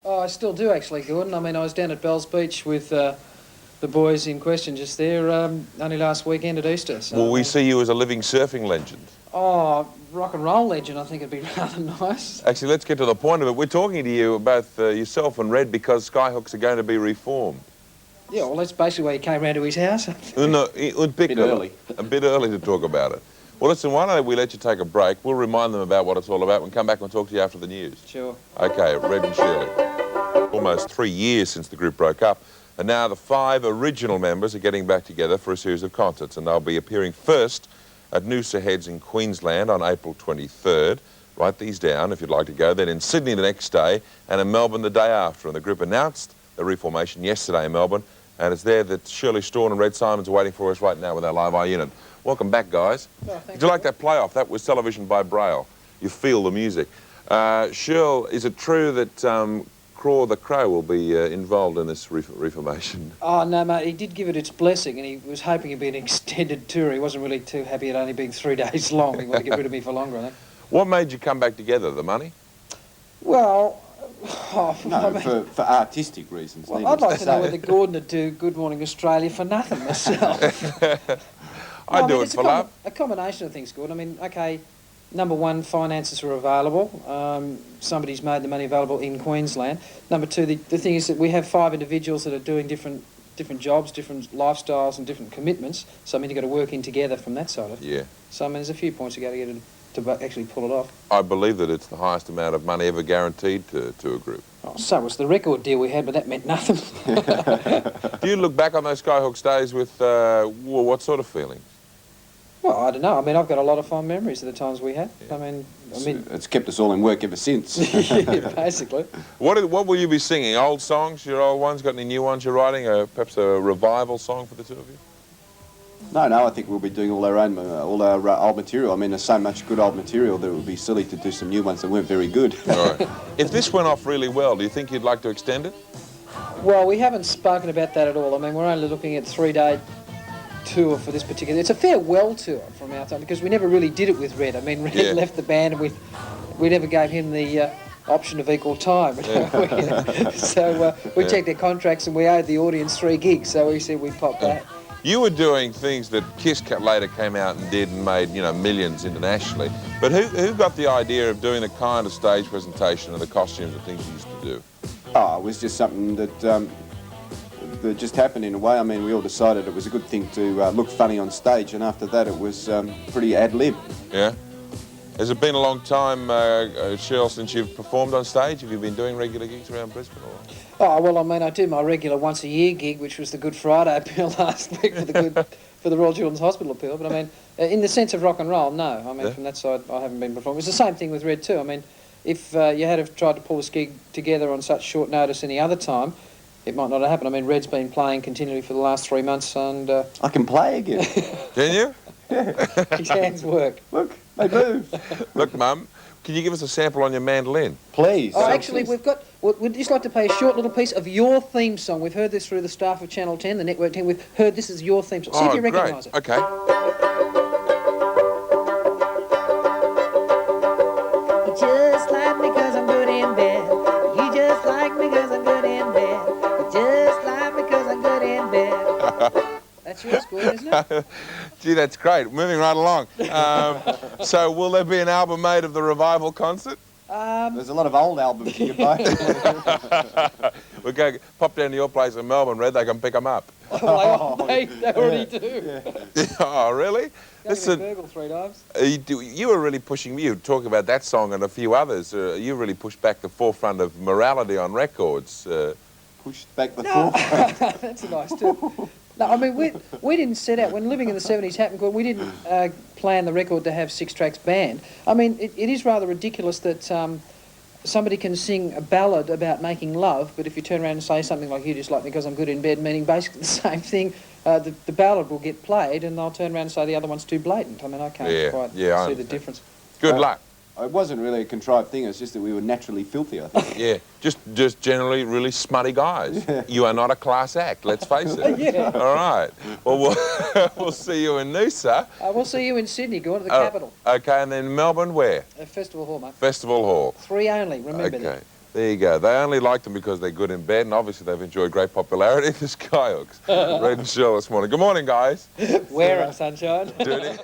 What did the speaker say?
Oh, I still do actually, Gordon. I mean, I was down at Bells Beach with the boys in question just there only last weekend at Easter. So, Will we see you as a living surfing legend? Oh, rock and roll legend, I think it'd be rather nice. Actually, let's get to the point of it. We're talking to you, both yourself and Red, because Skyhooks are going to be reformed. Yeah, well, that's basically why you came round to his house. No, a bit early. A bit early to talk about it. Well, listen, why don't we let you take a break? We'll remind them about what it's all about. We'll come back and talk to you after the news. Sure. Okay, Red and Shirley. Almost 3 years since the group broke up, and now the 5 original members are getting back together for a series of concerts, and they'll be appearing first at Noosa Heads in Queensland on April 23rd. Write these down if you'd like to go. Then in Sydney the next day, and in Melbourne the day after. And the group announced the reformation yesterday in Melbourne, and it's there that Shirley Strawn and Red Simons are waiting for us right now with our Live Eye unit. Welcome back, guys. Oh, Did you like that playoff? That was television by Braille. You feel the music. Shirl, is it true that Craw the Crow will be involved in this reformation? Oh, no, mate, he did give it its blessing, and he was hoping it'd be an extended tour. He wasn't really too happy it only being 3 days long. He wanted to get rid of me for longer, I think. What made you come back together? The money? Well... No, I mean, for artistic reasons. well, I'd like to know whether Gordon would do Good Morning Australia for nothing myself. I do it for love. A combination of things, Gordon. I mean, okay, number one, finances are available. Somebody's made the money available in Queensland. Number two, the thing is that we have 5 individuals that are doing different jobs, different lifestyles and different commitments. So, I mean, you've got to work in together from that side of it. Yeah. So, I mean, there's a few points you got to get to actually pull it off. I believe that it's the highest amount of money ever guaranteed to a group. Oh, so was the record deal we had, but that meant nothing. Do you look back on those Skyhooks days with what sort of feelings? Well, I don't know. I mean, I've got a lot of fond memories of the times we had. Yeah. I mean, it's kept us all in work ever since. Yeah, basically. What will you be singing? Old songs, your old ones? Got any new ones you're writing? Perhaps a revival song for the two of you? No, I think we'll be doing all our own, old material. I mean, there's so much good old material that it would be silly to do some new ones that weren't very good. All right. If this went off really well, do you think you'd like to extend it? Well, we haven't spoken about that at all. I mean, we're only looking at 3-day tour for this particular... It's a farewell tour from our time, because we never really did it with Red. I mean, Red left the band, and we never gave him the option of equal time. Yeah. So we checked their contracts, and we owed the audience 3 gigs, so we said we'd pop that. You were doing things that Kiss later came out and did and made, millions internationally. But who got the idea of doing the kind of stage presentation and the costumes and things you used to do? Oh, it was just something that just happened in a way. I mean, we all decided it was a good thing to look funny on stage, and after that it was pretty ad-lib. Yeah? Has it been a long time, Shirl, since you've performed on stage? Have you been doing regular gigs around Brisbane? Or? Oh, well, I mean, I do my regular once-a-year gig, which was the Good Friday appeal last week for the Royal Children's Hospital appeal. But, I mean, in the sense of rock and roll, no. I mean, from that side, I haven't been performing. It's the same thing with Red, too. I mean, if you had have tried to pull this gig together on such short notice any other time, it might not have happened. I mean, Red's been playing continually for the last 3 months, and... I can play again. Can you? Yeah. His hands work. Look, they move. Look, Mum, can you give us a sample on your mandolin? Please. Oh, actually, we'd just like to play a short little piece of your theme song. We've heard this through the staff of Channel 10, the network team. We've heard this is your theme song. See if you recognise it. Okay. You just like me 'cause I'm good in bed. You just like me 'cause I'm good in bed. You just like me 'cause I'm good in bed. That's yours, Gordon, isn't it? Gee, that's great. Moving right along. So will there be an album made of the revival concert? There's a lot of old albums you can buy. We'll go pop down to your place in Melbourne, Red. They can pick them up. They already do. Yeah. Oh, really? Listen, burgled 3 times. You were really pushing... You talk about that song and a few others. You really pushed back the forefront of morality on records. Pushed back the forefront. That's a nice too. No, I mean, we didn't set out, when Living in the 70s happened, we didn't plan the record to have 6 tracks banned. I mean, it is rather ridiculous that somebody can sing a ballad about making love, but if you turn around and say something like, you just like me because I'm good in bed, meaning basically the same thing, the ballad will get played and they'll turn around and say the other one's too blatant. I mean, I can't quite see the difference. Good luck. It wasn't really a contrived thing, it's just that we were naturally filthy, I think. Yeah, just generally really smutty guys. Yeah. You are not a class act, let's face it. Yeah. All right. Well, we'll see you in Noosa. We'll see you in Sydney, going to the capital. Okay, and then Melbourne, where? Festival Hall, mate. Festival Hall. 3 only, remember that. There you go. They only like them because they're good in bed, and obviously they've enjoyed great popularity. The Skyhooks. Red Shirl this morning. Good morning, guys. Wear it, sunshine. Dirty.